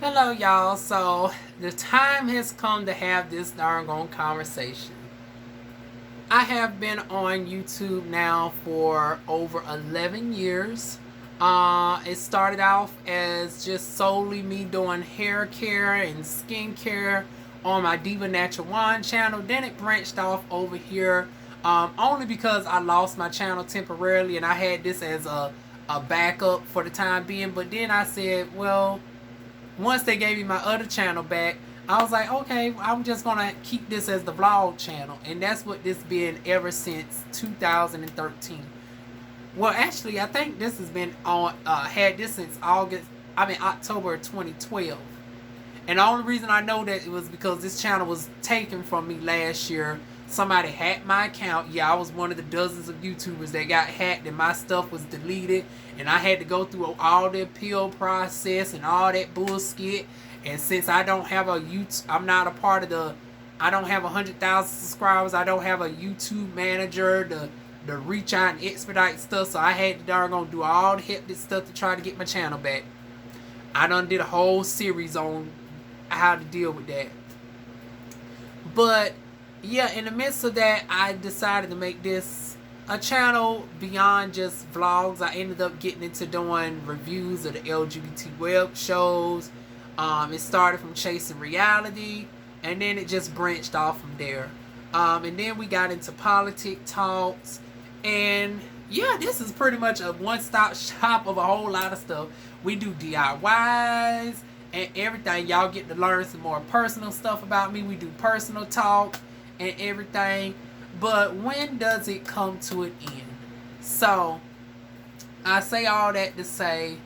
Hello, y'all. So, the time has come to have this darn gone conversation. I have been on YouTube now for over 11 years. It started off as just solely me doing hair care and skin care on my Diva Natural One channel. Then it branched off over here only because I lost my channel temporarily and I had this as a backup for the time being. But then I said, well, once they gave me my other channel back, I was like, okay, I'm just gonna keep this as the vlog channel, and that's what this been ever since 2013. Well, actually, I think this has been on had this since October 2012. And the only reason I know that it was because this channel was taken from me last year. Somebody hacked my account. Yeah, I was one of the dozens of YouTubers that got hacked and my stuff was deleted. And I had to go through all the appeal process and all that bullshit. And since I don't have a YouTube, I'm not a part of the, I don't have 100,000 subscribers. I don't have a YouTube manager to reach out and expedite stuff. So I had to darn do all the hectic stuff to try to get my channel back. I done did a whole series on how to deal with that. But yeah, in the midst of that, I decided to make this a channel beyond just vlogs. I ended up getting into doing reviews of the LGBT web shows. It started from chasing reality, and then it just branched off from there. And then we got into politic talks, and yeah, this is pretty much a one-stop shop of a whole lot of stuff. We do DIYs and everything. Y'all get to learn some more personal stuff about me. We do personal talk and everything. But when does it come to an end? So I say all that to say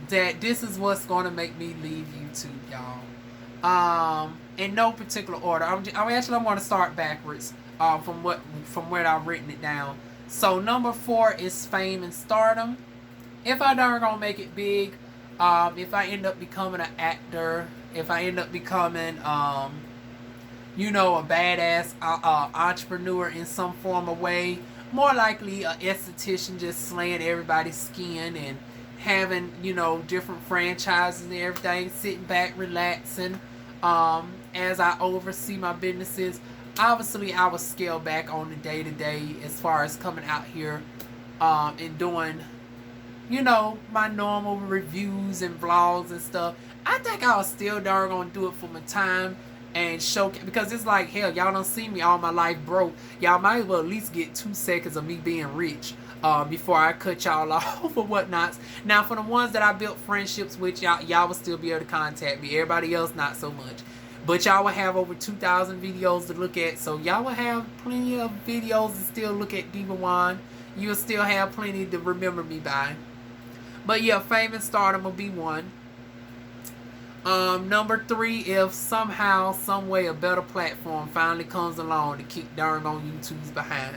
that this is what's going to make me leave YouTube, y'all. In no particular order. I'm going to start backwards from where I've written it down. So number 4 is fame and stardom. If I don't gonna make it big, if I end up becoming an actor, if I end up becoming a badass entrepreneur in some form or way, more likely an esthetician just slaying everybody's skin and having, different franchises and everything, sitting back, relaxing, as I oversee my businesses. Obviously, I will scale back on the day-to-day as far as coming out here and doing, my normal reviews and vlogs and stuff. I think I'll still darn gonna do it for my time and show, because it's like, hell, y'all don't see me all my life broke. Y'all might as well at least get 2 seconds of me being rich before I cut y'all off or whatnots. Now, for the ones that I built friendships with, y'all will still be able to contact me. Everybody else, not so much. But y'all will have over 2,000 videos to look at, so y'all will have plenty of videos to still look at Diva One. You'll still have plenty to remember me by. But yeah, fame and stardom will be one. Number 3, if somehow, some way, a better platform finally comes along to kick darn on YouTube's behind.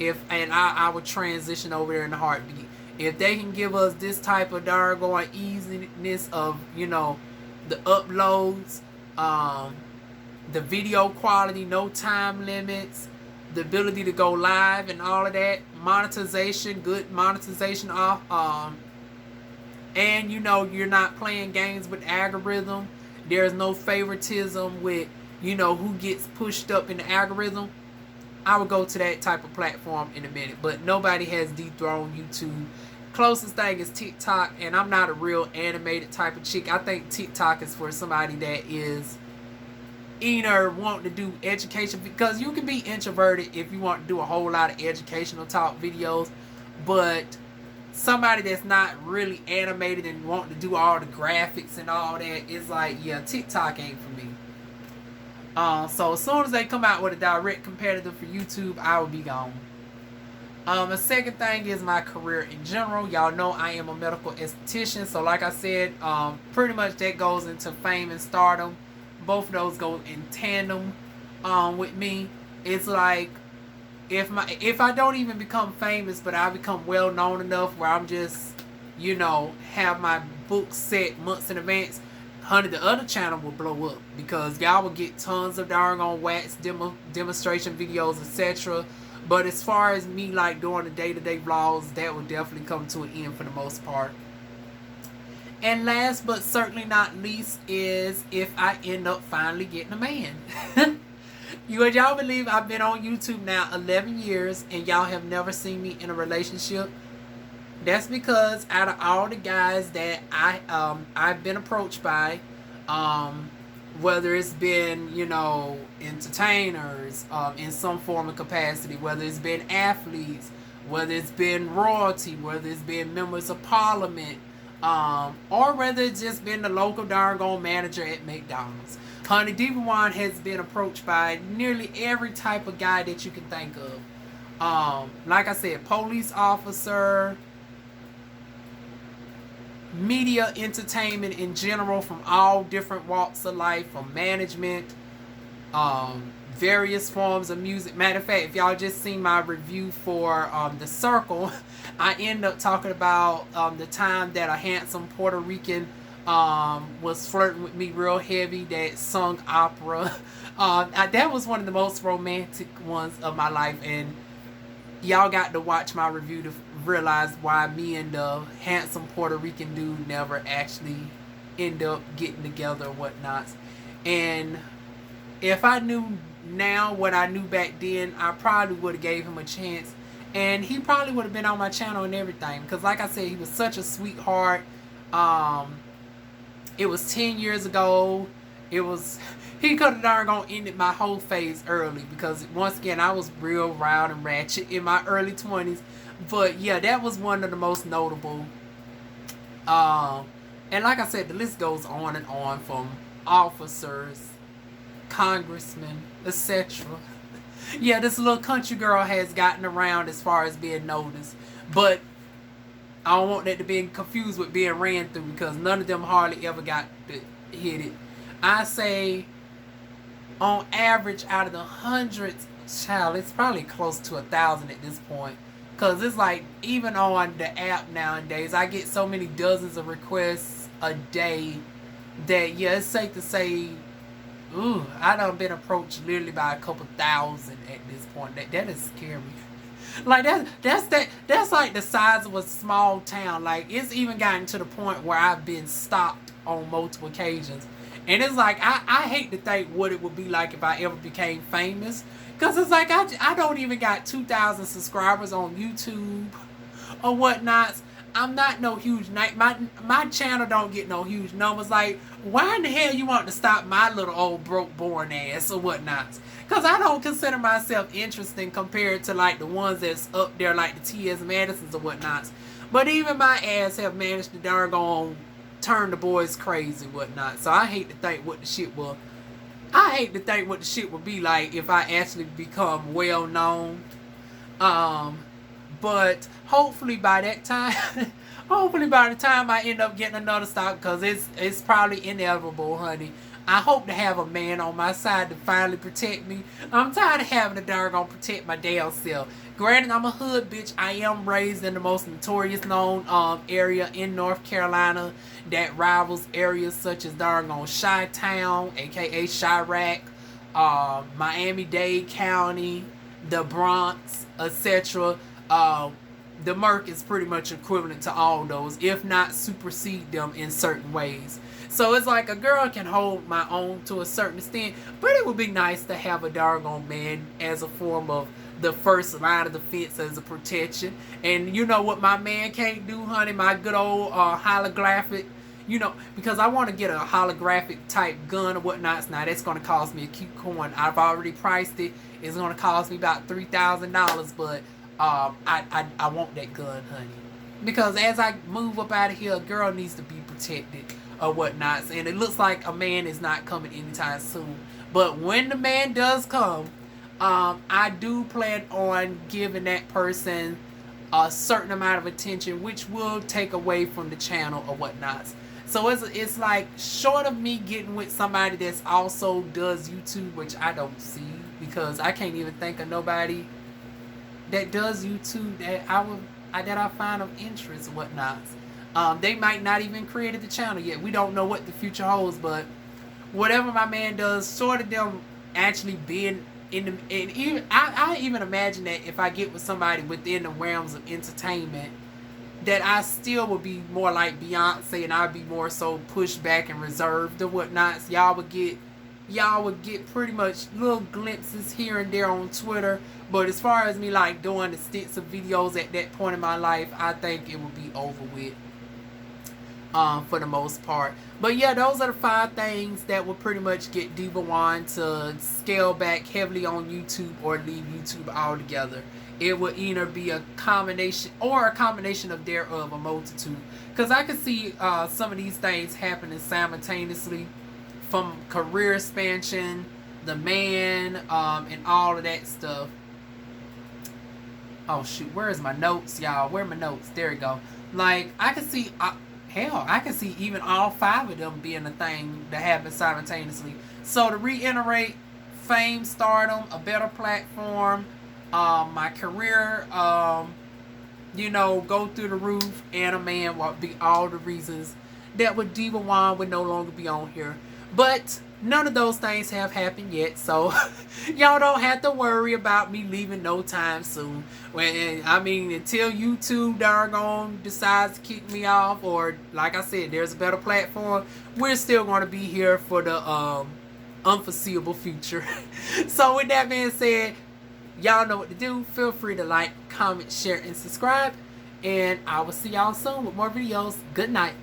I would transition over there in a heartbeat. If they can give us this type of darn going easiness of, the uploads, the video quality, no time limits, the ability to go live and all of that, monetization, good monetization off, and you're not playing games with algorithm. There's no favoritism with who gets pushed up in the algorithm. I would go to that type of platform in a minute, but nobody has dethroned YouTube. Closest thing is TikTok, and I'm not a real animated type of chick. I think TikTok is for somebody that is either wanting to do education, because you can be introverted if you want to do a whole lot of educational talk videos, but somebody that's not really animated and wanting to do all the graphics and all that is like, yeah, TikTok ain't for me. So as soon as they come out with a direct competitor for YouTube, I will be gone. The second thing is my career in general. Y'all know I am a medical esthetician, so like I said, pretty much that goes into fame and stardom. Both of those go in tandem with me. It's like, if I don't even become famous, but I become well known enough where I'm just, have my book set months in advance, honey, the other channel will blow up, because y'all will get tons of darn on wax demonstration videos, etc. But as far as me like doing the day-to-day vlogs, that will definitely come to an end for the most part. And last but certainly not least is if I end up finally getting a man. Would y'all believe I've been on YouTube now 11 years and y'all have never seen me in a relationship? That's because out of all the guys that I've been approached by, whether it's been, you know, entertainers in some form of capacity, whether it's been athletes, whether it's been royalty, whether it's been members of parliament, or whether it's just been the local darn manager at McDonald's. Honey, Diva has been approached by nearly every type of guy that you can think of. Like I said, police officer, media, entertainment in general, from all different walks of life, from management, various forms of music. Matter of fact, if y'all just seen my review for The Circle, I end up talking about the time that a handsome Puerto Rican was flirting with me real heavy, that sung opera. That was one of the most romantic ones of my life, and y'all got to watch my review to realize why me and the handsome Puerto Rican dude never actually end up getting together or whatnot. And if I knew now what I knew back then, I probably would have gave him a chance, and he probably would have been on my channel and everything, because like I said, he was such a sweetheart. It was 10 years ago. He could have darn ended my whole phase early, because once again, I was real wild and ratchet in my early 20s. But yeah, that was one of the most notable. And like I said, the list goes on and on, from officers, congressmen, etc. Yeah, this little country girl has gotten around as far as being noticed. But I don't want that to be confused with being ran through, because none of them hardly ever got to hit it. I say, on average, out of the hundreds, child, it's probably close to 1,000 at this point. Because it's like, even on the app nowadays, I get so many dozens of requests a day that, yeah, it's safe to say, ooh, I done been approached literally by a couple thousand at this point. That is scary. Like that's like the size of a small town. Like, it's even gotten to the point where I've been stopped on multiple occasions. And it's like, I hate to think what it would be like if I ever became famous. Because it's like, I don't even got 2,000 subscribers on YouTube or whatnot. I'm not no huge night. My channel don't get no huge numbers. Like, why in the hell you want to stop my little old broke born ass or whatnot? Because I don't consider myself interesting compared to like the ones that's up there, like the T.S. Madisons or whatnot. But even my ass have managed to darn turn the boys crazy whatnot. So I hate to think what the shit will. I hate to think what the shit would be like if I actually become well known. But hopefully by that time, hopefully by the time I end up getting another stock, because it's probably inevitable, honey. I hope to have a man on my side to finally protect me. I'm tired of having to darn protect my damn self. Granted, I'm a hood bitch. I am raised in the most notorious known area in North Carolina that rivals areas such as darn Chi-Town, aka Chirac, Miami-Dade County, the Bronx, etc. The Merc is pretty much equivalent to all those, if not supersede them in certain ways. So it's like a girl can hold my own to a certain extent, but it would be nice to have a doggone man as a form of the first line of defense, as a protection. And you know what my man can't do, honey? My good old holographic, you know, because I want to get a holographic type gun or whatnot. Now that's going to cost me a cute coin. I've already priced it. It's going to cost me about $3,000, but I want that gun, honey. Because as I move up out of here, a girl needs to be protected or whatnot. And it looks like a man is not coming anytime soon. But when the man does come, I do plan on giving that person a certain amount of attention, which will take away from the channel or whatnot. So it's like, short of me getting with somebody that's also does YouTube, which I don't see, because I can't even think of nobody that does YouTube that I find of interest or whatnot. They might not even created the channel yet. We don't know what the future holds, but whatever my man does, short of them actually being in the, and even I even imagine that if I get with somebody within the realms of entertainment, that I still would be more like Beyonce, and I'd be more so pushed back and reserved or whatnot. So y'all would get pretty much little glimpses here and there on Twitter. But as far as me like doing the sticks of videos at that point in my life, I think it would be over with. For the most part. But yeah, those are the 5 things that will pretty much get Diva Wand to scale back heavily on YouTube or leave YouTube altogether. It will either be a combination of thereof, a multitude. Because I can see some of these things happening simultaneously, from career expansion, the man, and all of that stuff. Oh shoot, where's my notes, y'all? Where are my notes? There we go. Like, I can see... hell, I can see even all 5 of them being a thing that happens simultaneously. So to reiterate, fame, stardom, a better platform, my career, go through the roof, and a man will be all the reasons that would Diva Wand would no longer be on here. But none of those things have happened yet, so y'all don't have to worry about me leaving no time soon. Until YouTube doggone decides to kick me off, or like I said, there's a better platform, we're still going to be here for the unforeseeable future. So with that being said, y'all know what to do. Feel free to like, comment, share, and subscribe. And I will see y'all soon with more videos. Good night.